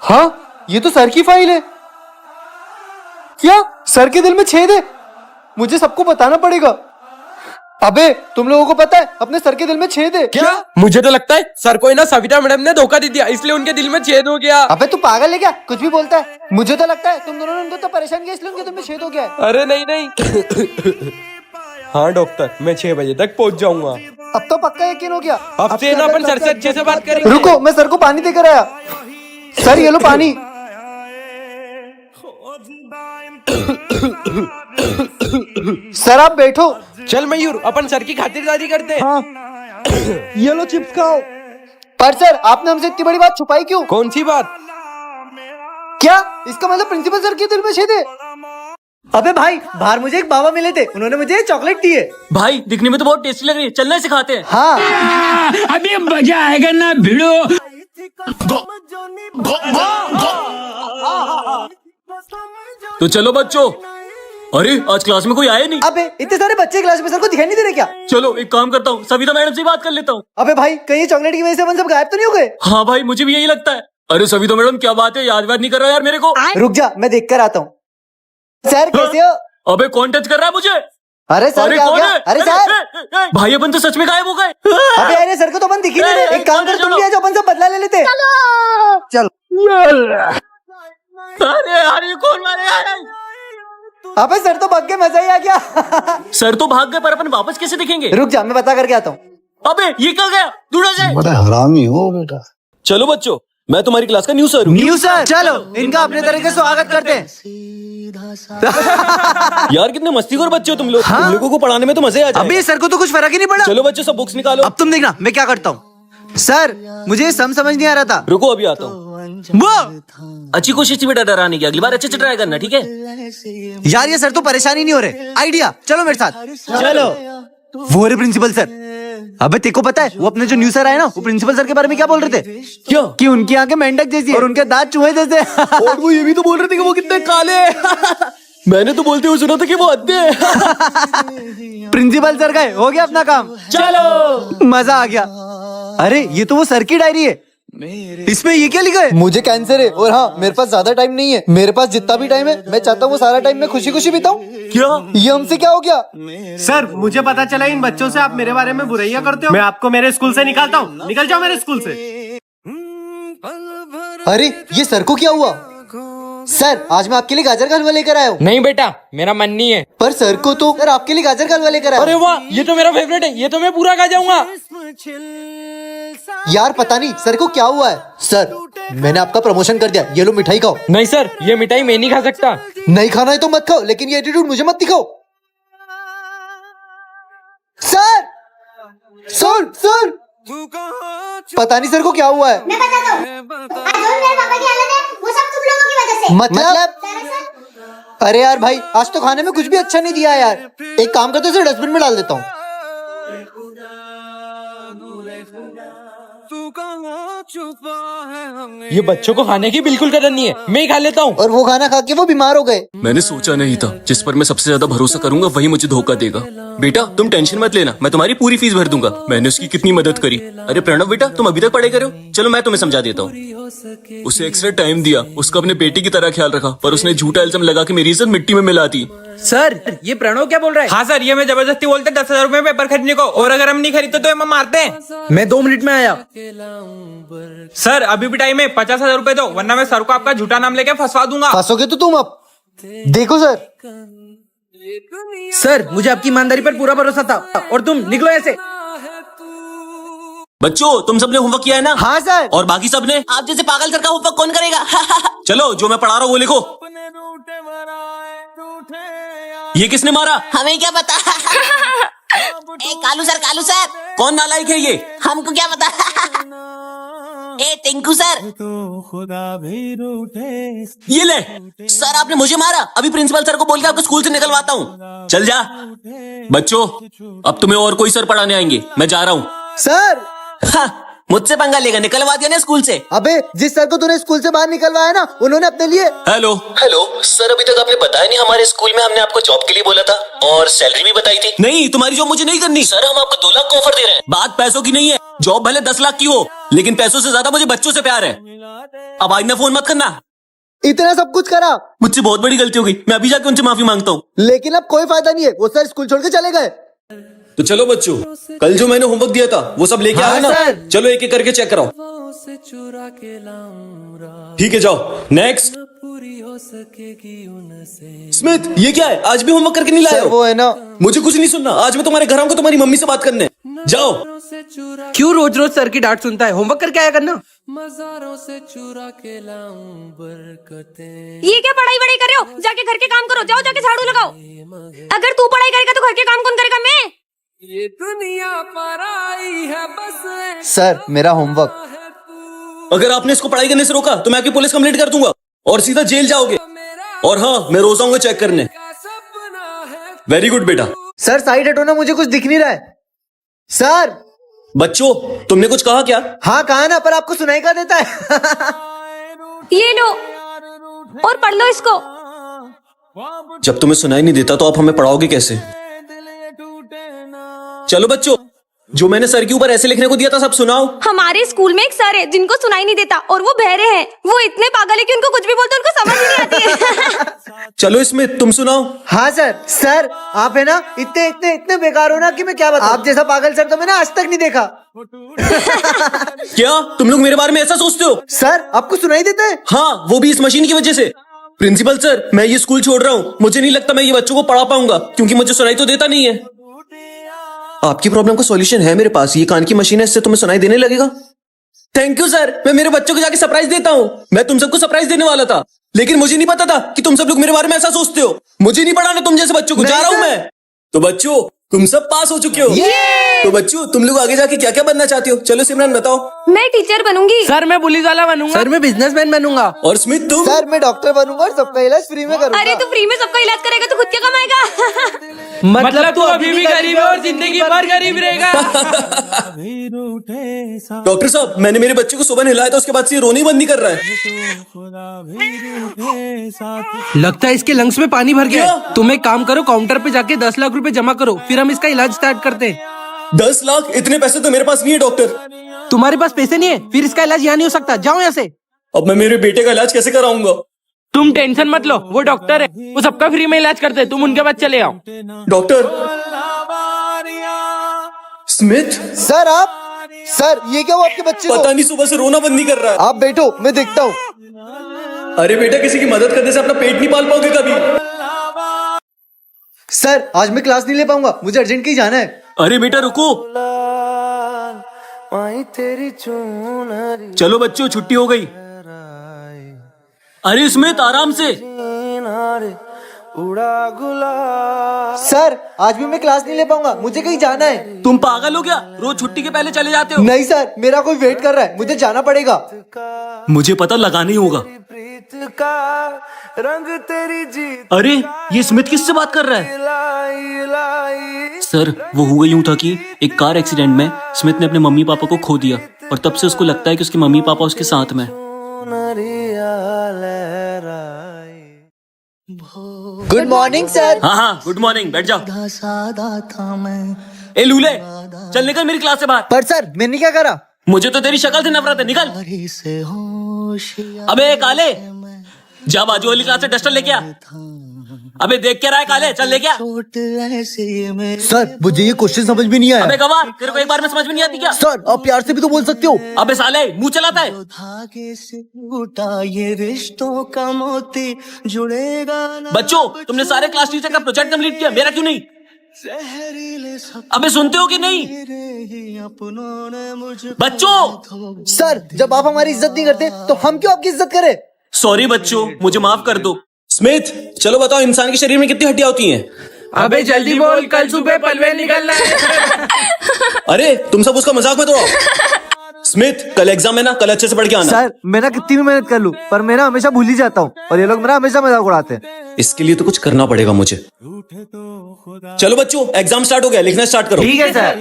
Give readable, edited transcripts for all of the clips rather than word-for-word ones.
हाँ, ये तो सर की फाइल है। क्या सर के दिल में छेद है? मुझे सबको बताना पड़ेगा। अबे तुम लोगों को पता है अपने सर के दिल में छेद है क्या? मुझे तो लगता है सर को ना सविता मैडम ने धोखा दे दिया, इसलिए उनके दिल में छेद हो गया। अबे तू पागल है क्या? कुछ भी बोलता है। मुझे तो लगता है तुम दोनों ने उनको तो परेशान किया, इसलिए उनके दिल में छेद हो गया है। अरे नहीं नहीं। हाँ डॉक्टर, मैं 6 बजे तक पहुंच जाऊंगा। अब तो पक्का यकीन हो गया। अब से ना अपन सर से अच्छे से बात करेंगे। रुको, मैं सर को पानी देकर आया। सर ये लो पानी। सर आप बैठो। चल मयूर, अपन सर की खातिरदारी करते हैं। हाँ। ये लो चिप्स खाओ। पर सर आपने हमसे इतनी बड़ी बात छुपाई क्यों? कौन सी बात? क्या इसका मतलब प्रिंसिपल सर के दिल में छेद है? अबे भाई, बाहर मुझे एक बाबा मिले थे, उन्होंने मुझे चॉकलेट दी है। भाई दिखने में तो बहुत टेस्टी लग रही है, चलना ही सिखाते हैं। हाँ अभी मजा आएगा ना भिड़ो। तो चलो बच्चों। अरे आज क्लास में कोई आया नहीं। अबे इतने सारे बच्चे क्लास में, सर को दिखाई नहीं दे रहे क्या? चलो एक काम करता हूँ, सविता मैडम से बात कर लेता हूँ। अबे भाई, कहीं चॉकलेट की वजह से अपन सब गायब तो नहीं हो गए? हाँ भाई, मुझे भी यही लगता है। अरे सविता मैडम क्या बात है, याद नहीं कर रहा यार मेरे को। रुक जा, मैं देख कर आता हूँ। सर कैसे हो? अबे कौन टच कर रहा है मुझे? अरे सर क्या हो कौन गया? है? अरे सर, भाई अपन तो सच में गायब हो गए। अबे अरे सर को तो अपन दिख ही नहीं रहे। एक काम कर, तुम भी आ जाओ, अपन सब बदला ले लेते। चल। अरे यार ये कौन मारेगा? अबे सर तो भाग गए, मजा ही आ गया। सर तो भाग गए, पर अपन वापस कैसे दिखेंगे? रुक जा, मैं पता करके आता हूँ। अबे ये क्या गया? ढूंढा जाए। बड़ा हरामी हो बेटा। चलो बच्चों, मैं तुम्हारी क्लास का न्यू सर हूँ। न्यू सर, चलो इनका अपने तरीके से स्वागत करते हैं। यार कितने मस्तीखोर बच्चे हो तुम लोग। तुम लोगों को पढ़ाने में तो मजे आ जाएगा। अबे सर को तो कुछ फर्क ही नहीं पड़ा। चलो बच्चों सब बुक्स निकालो। अब तुम देखना मैं क्या करता हूँ। सर मुझे समझ नहीं आ रहा था। रुको अभी आता हूँ। वो अच्छी कोशिश थी बेटा डराने की, अगली बार अच्छे से ट्राई करना, ठीक है? यार ये सर तो परेशानी नहीं हो रहे। आइडिया, चलो मेरे साथ। चलो। वो रे प्रिंसिपल सर। अबे तेको पता है वो अपने जो न्यू सर आए ना, वो प्रिंसिपल सर के बारे में क्या बोल रहे थे? क्या? कि उनकी आंखें मेंढक जैसी है और उनके दांत चूहे जैसे। और वो ये भी तो बोल रहे थे कि वो कितने काले हैं। मैंने तो बोलते हुए सुना था कि वो अंधे हैं। प्रिंसिपल सर गए, हो गया अपना काम। चलो मजा आ गया। अरे ये तो वो सर की डायरी है। इसमें ये क्या लिखा है? मुझे कैंसर है और हाँ मेरे पास ज्यादा टाइम नहीं है। मेरे पास जितना भी टाइम है मैं चाहता हूँ वो सारा टाइम मैं खुशी खुशी बिताऊं। क्या? ये हमसे क्या हो गया? सर मुझे पता चला इन बच्चों से आप मेरे बारे में बुराइयां करते हो। मैं आपको मेरे स्कूल से निकालता हूँ। निकल जाओ मेरे स्कूल से। अरे ये सर को क्या हुआ? सर आज मैं आपके लिए गाजर का हलवा लेकर आया हूँ। नहीं बेटा, मेरा मन नहीं है। पर सर को तो सर आपके लिए गाजर का हलवा लेकर आया अरे हूँ। वाह, ये तो मेरा फेवरेट है, ये तो मैं पूरा खा जाऊंगा। यार पता नहीं सर को क्या हुआ है। सर मैंने आपका प्रमोशन कर दिया, ये लो मिठाई खाओ। नहीं सर, ये मिठाई मैं नहीं खा सकता। नहीं खाना है तो मत खाओ, लेकिन ये एटीट्यूड मुझे मत दिखाओ। सर सर सर, पता नहीं सर को क्या हुआ है। मैं बताता हूँ। आज जो मेरे पापा की हालत है वो सब तुम लोगों की वजह से। मतलब? दरअसल अरे यार भाई, आज तो खाने में कुछ भी अच्छा नहीं दिया यार। एक काम करते हैं, डस्टबिन में डाल देता हूँ। ये बच्चों को खाने की बिल्कुल कदर नहीं है, मैं ही खा लेता हूँ। और वो खाना खा के वो बीमार हो गए। मैंने सोचा नहीं था जिस पर मैं सबसे ज्यादा भरोसा करूंगा वही मुझे धोखा देगा। बेटा तुम टेंशन मत लेना, मैं तुम्हारी पूरी फीस भर दूंगा। मैंने उसकी कितनी मदद करी। अरे प्रणव बेटा, तुम अभी तक पढ़ाई कर रहे हो? चलो मैं तुम्हें समझा देता हूँ। उसे एक्स्ट्रा टाइम दिया, उसका अपने बेटे की तरह ख्याल रखा, पर उसने झूठा इल्जाम लगा के मेरी इज्जत मिट्टी में मिला दी। सर ये प्रणव क्या बोल रहा है? हाँ सर, ये मैं जबरदस्ती बोलते 10,000 रुपए पेपर खरीदने को, और अगर हम नहीं खरीदते तो हम मारते हैं। मैं 2 मिनट में आया। सर अभी भी टाइम है, 50,000 रुपए दो, वरना मैं सर को आपका झूठा नाम लेके फंसवा दूंगा। फंसोगे तो तुम अब देखो। सर मुझे आपकी ईमानदारी पर पूरा भरोसा था, और तुम निकलो ऐसे। बच्चों तुम सबने होमवर्क किया है ना? हाँ सर। और बाकी सबने? आप जैसे पागल सर का होमवर्क कौन करेगा? चलो जो मैं पढ़ा रहा हूँ वो लिखो। ये किसने मारा? हमें क्या पता। ए कालू सर कौन नालायक है ये? हमको क्या पता। ए टिंकू सर। ये ले सर, आपने मुझे मारा। अभी प्रिंसिपल सर को बोल के आपको स्कूल से निकलवाता हूँ। चल जा। बच्चों अब तुम्हें और कोई सर पढ़ाने आएंगे, मैं जा रहा हूँ। सर मुझसे पंगा लेगा, निकलवा दिया ना स्कूल से। अबे जिस सर को तूने स्कूल से बाहर निकलवाया ना, उन्होंने अपने लिए। हेलो हेलो सर, अभी तक आपने बताया नहीं। हमारे स्कूल में हमने आपको जॉब के लिए बोला था और सैलरी भी बताई थी। नहीं, तुम्हारी जॉब मुझे नहीं करनी सर, हम आपको 2 लाख का ऑफर दे रहे हैं। बात पैसों की नहीं है, जॉब भले 10 लाख की हो, लेकिन पैसों से ज्यादा मुझे बच्चों से प्यार है। अब आइंदा फोन मत करना। इतना सब कुछ करा, मुझसे बहुत बड़ी गलती हो गई, मैं अभी जाके उनसे माफी मांगता हूँ। लेकिन अब कोई फायदा नहीं है, वो सर स्कूल छोड़ के चले गए। तो चलो बच्चों, कल जो मैंने होमवर्क दिया था वो सब लेके आए ना? चलो एक एक करके चेक कराओ। ठीक है, जाओ नेक्स्ट। स्मिथ, ये क्या है? आज भी होमवर्क करके नहीं लाए हो? वो है ना, मुझे कुछ नहीं सुनना। आज मैं तुम्हारे घर आऊंगा तुम्हारी मम्मी से बात करने। जाओ। क्यों रोज रोज सर की डांट सुनता है? होमवर्क करके आया करना। ये क्या पढ़ाई वढ़ाई कर रहे हो? जाके घर के काम करो, जाओ जाके झाड़ू लगाओ। अगर तू पढ़ाई करेगा तो घर के काम कौन करेगा? मैं। ये दुनिया पर आई है बस। सर मेरा होमवर्क। अगर आपने इसको पढ़ाई करने से रोका तो मैं आपकी पुलिस कंप्लेंट कर दूंगा और सीधा जेल जाओगे। और हाँ, मैं रोज आऊंगा चेक करने। वेरी गुड बेटा। सर साइड हटो ना, मुझे कुछ दिख नहीं रहा है। सर। बच्चों, तुमने कुछ कहा क्या? हाँ कहा ना, पर आपको सुनाई का देता है। ये लो और पढ़ लो इसको। जब तुम्हें सुनाई नहीं देता तो आप हमें पढ़ाओगे कैसे? चलो बच्चों, जो मैंने सर के ऊपर ऐसे लिखने को दिया था सब सुनाओ। हमारे स्कूल में एक सर है जिनको सुनाई नहीं देता और वो बहरे हैं। वो इतने पागल है कि उनको कुछ भी बोलते उनको समझ ही नहीं आती है। चलो इसमें तुम सुनाओ। हाँ सर। सर आप है ना इतने इतने इतने बेकार हो ना कि मैं क्या बताऊं। आप जैसा पागल सर तो मैंने आज तक नहीं देखा। क्या तुम लोग मेरे बारे में ऐसा सोचते हो? सर आपको सुनाई देता है? हाँ, वो भी इस मशीन की वजह से। प्रिंसिपल सर, मैं ये स्कूल छोड़ रहा हूँ। मुझे नहीं लगता मैं ये बच्चों को पढ़ा पाऊंगा, क्योंकि मुझे सुनाई तो देता नहीं है। आपकी प्रॉब्लम का सॉल्यूशन है मेरे पास। ये कान की मशीन है, इससे तुम्हें सुनाई देने लगेगा। थैंक यू सर, मैं मेरे बच्चों को जाके सरप्राइज देता हूँ। मैं तुम सबको सरप्राइज देने वाला था, लेकिन मुझे नहीं पता था कि तुम सब लोग मेरे बारे में ऐसा सोचते हो। मुझे नहीं पढ़ाना तुम जैसे बच्चों को। जा रहा हूँ मैं। तो बच्चों, तुम सब पास हो चुके हो। तो बच्चों, तुम लोग आगे जाके क्या क्या बनना चाहते हो? चलो सिमरन बताओ। मैं टीचर बनूंगी। सर मैं पुलिस वाला बनूंगा। सर मैं बिजनेसमैन बनूंगा। और स्मिथ तुम? सर मैं डॉक्टर बनूंगा और सबका इलाज फ्री में करूंगा। अरे तू फ्री में सबका इलाज करेगा तो खुद क्या कमाएगा? मतलब तू अभी भी गरीब है और जिंदगी भर गरीब रहेगा। डॉक्टर साहब, मैंने मेरे बच्चे को सुबह नहलाया था, उसके बाद से ये रोनी बंद नहीं कर रहा है। लगता है इसके लंग्स में पानी भर गया है। तुम एक काम करो, काउंटर पे जाके 10 लाख रुपए जमा करो, फिर हम इसका इलाज स्टार्ट करते हैं। 10 लाख? इतने पैसे तो मेरे पास नहीं है डॉक्टर। तुम्हारे पास पैसे नहीं है, फिर इसका इलाज यहाँ नहीं हो सकता। जाओ यहाँ से। अब मैं मेरे बेटे का इलाज कैसे कराऊंगा? तुम टेंशन मत लो, वो डॉक्टर है, वो सबका फ्री में इलाज करते हैं। तुम उनके पास चले आओ। Doctor Smith? सर आप। सर ये क्या हुआ आपके बच्चे को? पता नहीं, सुबह से रोना बंद नहीं कर रहा है। आप बैठो, मैं देखता हूँ। अरे बेटा, किसी की मदद करने से अपना पेट नहीं पाल पाओगे कभी। सर आज मैं क्लास नहीं ले पाऊंगा, मुझे अर्जेंट कहीं जाना है। अरे बेटा रुको। चलो बच्चों, छुट्टी हो गई। अरे स्मिथ, आराम से। सर आज भी मैं क्लास नहीं ले पाऊंगा, मुझे कहीं जाना है। तुम पागल हो क्या? रोज छुट्टी के पहले चले जाते हो। नहीं सर, मेरा कोई वेट कर रहा है, मुझे जाना पड़ेगा। मुझे पता लगाना ही होगा। अरे ये स्मिथ किससे बात कर रहा है? सर वो हुआ यूं था कि एक कार एक्सीडेंट में स्मिथ ने अपने मम्मी पापा को खो दिया और तब से उसको लगता है कि उसके मम्मी पापा उसके साथ में। Good morning sir. हाँ हाँ, गुड मॉर्निंग। बैठ जाओ। ए लूले, चल निकल मेरी क्लास से बाहर। पर सर मैंने क्या करा? मुझे तो तेरी शक्ल से नफरत है, निकल। अबे काले, जा बाजू वाली क्लास से डस्टर लेके आ। अबे देख क्या रहा है काले, चल लेके आ। सर मुझे ये क्वेश्चन समझ में नहीं आया। अबे गवार, तेरे को एक बार में समझ में नहीं आती क्या? सर आप प्यार से भी तो बोल सकते हो। अबे साले, मुंह चलाता है। बच्चों, तुमने सारे क्लास टीचर का प्रोजेक्ट कंप्लीट किया, मेरा क्यों नहीं? अबे सुनते हो कि नहीं? बच्चों। सर जब आप हमारी इज्जत नहीं करते तो हम क्यों आपकी इज्जत करें? सॉरी बच्चों, मुझे माफ कर दो। स्मिथ, चलो बताओ इंसान के शरीर में कितनी हड्डियां होती हैं? अबे जल्दी बोल, कल सुबह पनवेल निकलना है। अरे तुम सब उसका मजाक मत उड़ाओ। स्मिथ, कल एग्जाम है ना, कल अच्छे से पढ़ के आना। सर मैं ना कितनी भी मेहनत कर लूं, पर मैं ना हमेशा भूल ही जाता हूँ और ये लोग मेरा हमेशा मजाक उड़ाते हैं। इसके लिए तो कुछ करना पड़ेगा मुझे। चलो बच्चों, एग्जाम स्टार्ट हो गया, लिखना स्टार्ट करो। ठीक है सर।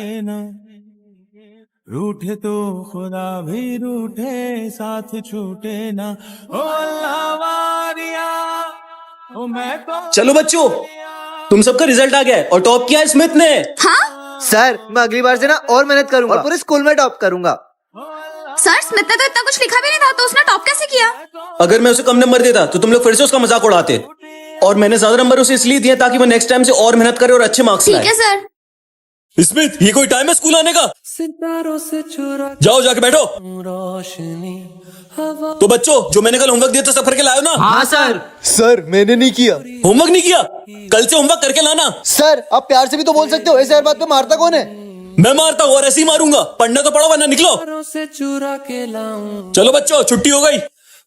रूठे तो खुदा भी रूठे साथ छूटे ना ओ अल्लाह वारिया ओ मैं तो चलो बच्चों, तुम सबका रिजल्ट आ गया है और टॉप किया है स्मिथ ने। सर मैं अगली बार से ना और मेहनत करूंगा और पूरे स्कूल में टॉप करूंगा। सर स्मिथ ने तो इतना कुछ लिखा भी नहीं था, तो उसने टॉप कैसे किया? अगर मैं उसे कम नंबर देता तो तुम लोग फिर से उसका मजाक उड़ाते, और मैंने ज्यादा नंबर उसे इसलिए दिए ताकि वो नेक्स्ट टाइम से और मेहनत करे और अच्छे मार्क्स ठीक लाए। है सर। स्मिथ, ये कोई टाइम है स्कूल आने का? सितारों से चुरा जाओ जाके बैठो। रोशनी हवा तो बच्चों, जो मैंने कल होमवर्क दिया था सब करके लाओ ना। हाँ सर। सर मैंने नहीं किया। होमवर्क नहीं किया? कल से होमवर्क करके लाना। सर आप प्यार से भी तो बोल सकते हो, ऐसे हर बात पे मारता कौन है? मैं मारता हूँ और ऐसे ही मारूंगा। पढ़ना तो पढ़ो वरना निकलो। से चुरा के लाऊं चलो बच्चों, छुट्टी हो गई।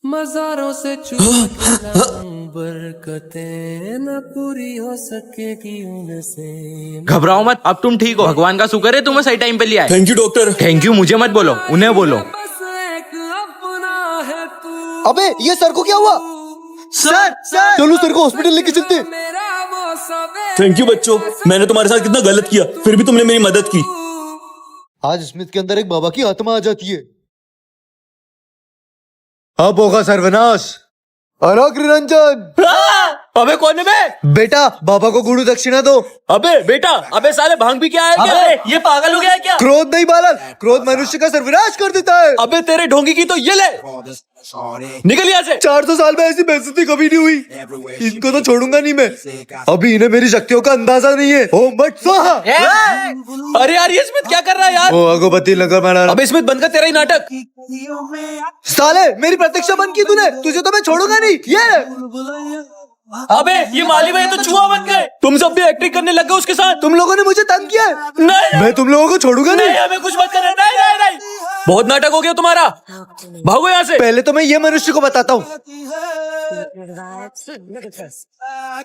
मजारों से चुरा के लाऊं बरकतें न पूरी हो सकेगी उनसे। घबराओ मत, अब तुम ठीक हो। भगवान का शुक्र है तुम्हें सही टाइम पे लिया है। Thank you doctor. Thank you मुझे मत बोलो, उन्हें बोलो। बस एक अपना है तू अबे ये सर को क्या हुआ? सर सर चलो सर को हॉस्पिटल लेके चलते। मेरा वो सब थैंक यू बच्चों, मैंने तुम्हारे साथ कितना गलत किया, फिर भी तुमने मेरी मदद की। आज स्मिथ के अंदर एक बाबा की आत्मा आ जाती है। अब होगा सर्वनाश। अलोक निरंजन। अबे कौन है बे? बेटा बाबा को गुरु दक्षिणा दो। अबे बेटा, अबे साले भांग भी क्या है क्या? ये पागल हो गया है क्या? क्रोध नहीं बालक, क्रोध मनुष्य का सर्वनाश कर देता है। अबे तेरे ढोंगी की तो ये ले, निकल यहाँ से। 400 साल में ऐसी बेइज्जती कभी नहीं हुई। इनको तो छोड़ूंगा नहीं मैं। अभी इन्हें मेरी शक्तियों का अंदाजा नहीं है। ओम भट स्वाहा। अरे यार ये स्मिथ क्या कर रहा है यार? ओ अगरबत्ती लगा मारा। अबे स्मिथ बंद कर तेरा ही नाटक। साले मेरी प्रतीक्षा बंद की तूने, तुझे तो मैं छोड़ूंगा नहीं। ये अबे ये माली भाई तो चूहा बन गए। तुम सब भी एक्टिंग करने लग गए उसके साथ। तुम लोगों ने मुझे तंग किया है। नहीं मैं तुम लोगों को छोड़ूंगा नहीं। हमें कुछ मत करना। नहीं नहीं नहीं, बहुत नाटक हो गया तुम्हारा, भागो यहाँ से। पहले तो मैं ये मनुष्य को बताता हूँ।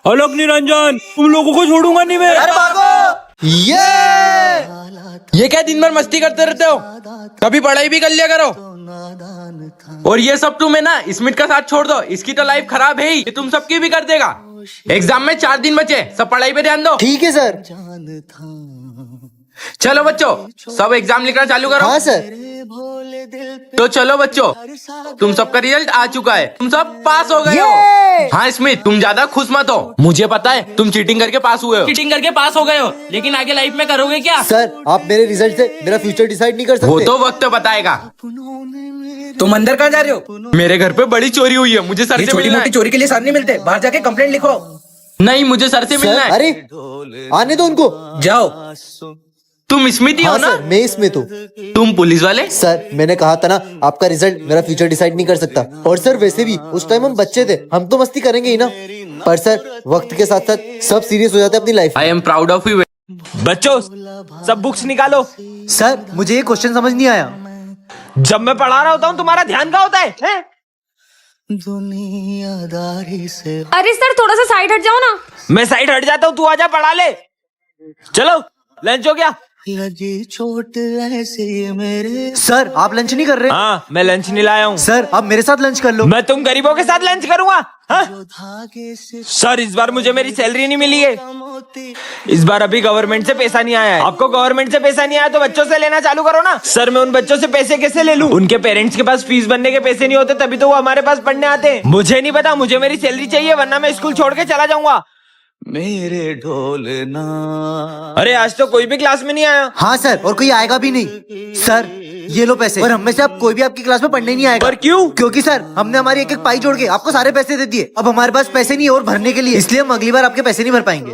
आलोक निरंजन, तुम लोगों को छोड़ूंगा नहीं मैं। अरे भागो। ये क्या दिन भर मस्ती करते रहते हो? कभी पढ़ाई भी कर लिया करो। और ये सब तुम्हें ना स्मिथ का साथ छोड़ दो, इसकी तो लाइफ खराब है ही, ये तुम सबकी भी कर देगा। एग्जाम में 4 दिन बचे, सब पढ़ाई पे ध्यान दो। ठीक है सर। चलो बच्चों, सब एग्जाम लिखना चालू करो। हाँ सर। तो चलो बच्चों, तुम सबका रिजल्ट आ चुका है, तुम सब पास हो गए हो। हाँ स्मिथ, तुम ज्यादा खुश मत हो, मुझे पता है तुम चीटिंग करके पास हुए हो। चीटिंग करके पास हो गए हो, लेकिन आगे लाइफ में करोगे क्या? सर आप मेरे रिजल्ट से मेरा फ्यूचर डिसाइड नहीं कर सकते। वो तो वक्त बताएगा। तुम अंदर कहाँ जा रहे हो? मेरे घर पे बड़ी चोरी हुई है, मुझे सर से मिलना है। चोरी के लिए सर नहीं मिलते, बाहर जाके कंप्लेंट लिखो। नहीं, मुझे सर से मिलना है। अरे आने दो उनको। जाओ। तुम स्मिथ ही हो हाँ ना? सर मैं इसमें तो। तुम पुलिस वाले? सर मैंने कहा था ना, आपका रिजल्ट मेरा फ्यूचर डिसाइड नहीं कर सकता। और सर वैसे भी उस टाइम हम बच्चे थे, हम तो मस्ती करेंगे ही ना। पर सर वक्त के साथ साथ सब सीरियस हो जाते हैं अपनी life. I am proud of you. बच्चों सब बुक्स निकालो। सर मुझे ये क्वेश्चन समझ नहीं आया। जब मैं पढ़ा रहा होता हूँ तुम्हारा ध्यान कहाँ होता है? दुनियादारी से अरे सर थोड़ा सा साइड हट जाओ ना। मैं साइड हट जाता हूँ, तू आजा पढ़ा ले। चलो लंच हो गया? लगी चोट ऐसी मेरे। सर आप लंच नहीं कर रहे? हाँ मैं लंच नहीं लाया हूँ। सर आप मेरे साथ लंच कर लो। मैं तुम गरीबों के साथ लंच करूंगा? हाँ? धागे से सर इस बार मुझे मेरी सैलरी नहीं मिली है। इस बार अभी गवर्नमेंट से पैसा नहीं आया है। आपको गवर्नमेंट से पैसा नहीं आया तो बच्चों से लेना चालू करो ना। सर मैं उन बच्चों से पैसे कैसे ले लूं? उनके पेरेंट्स के पास फीस भरने के पैसे नहीं होते, तभी तो वो हमारे पास पढ़ने आते हैं। मुझे नहीं पता, मुझे मेरी सैलरी चाहिए वरना मैं स्कूल छोड़ के चला जाऊंगा। मेरे ढोलना। अरे आज तो कोई भी क्लास में नहीं आया। हाँ सर, और कोई आएगा भी नहीं। सर ये लो पैसे, और हम में से अब कोई भी आपकी क्लास में पढ़ने नहीं आएगा। पर क्यों? क्योंकि सर हमने हमारी एक एक पाई जोड़ के आपको सारे पैसे दे दिए। अब हमारे पास पैसे नहीं है और भरने के लिए, इसलिए हम अगली बार आपके पैसे नहीं भर पाएंगे।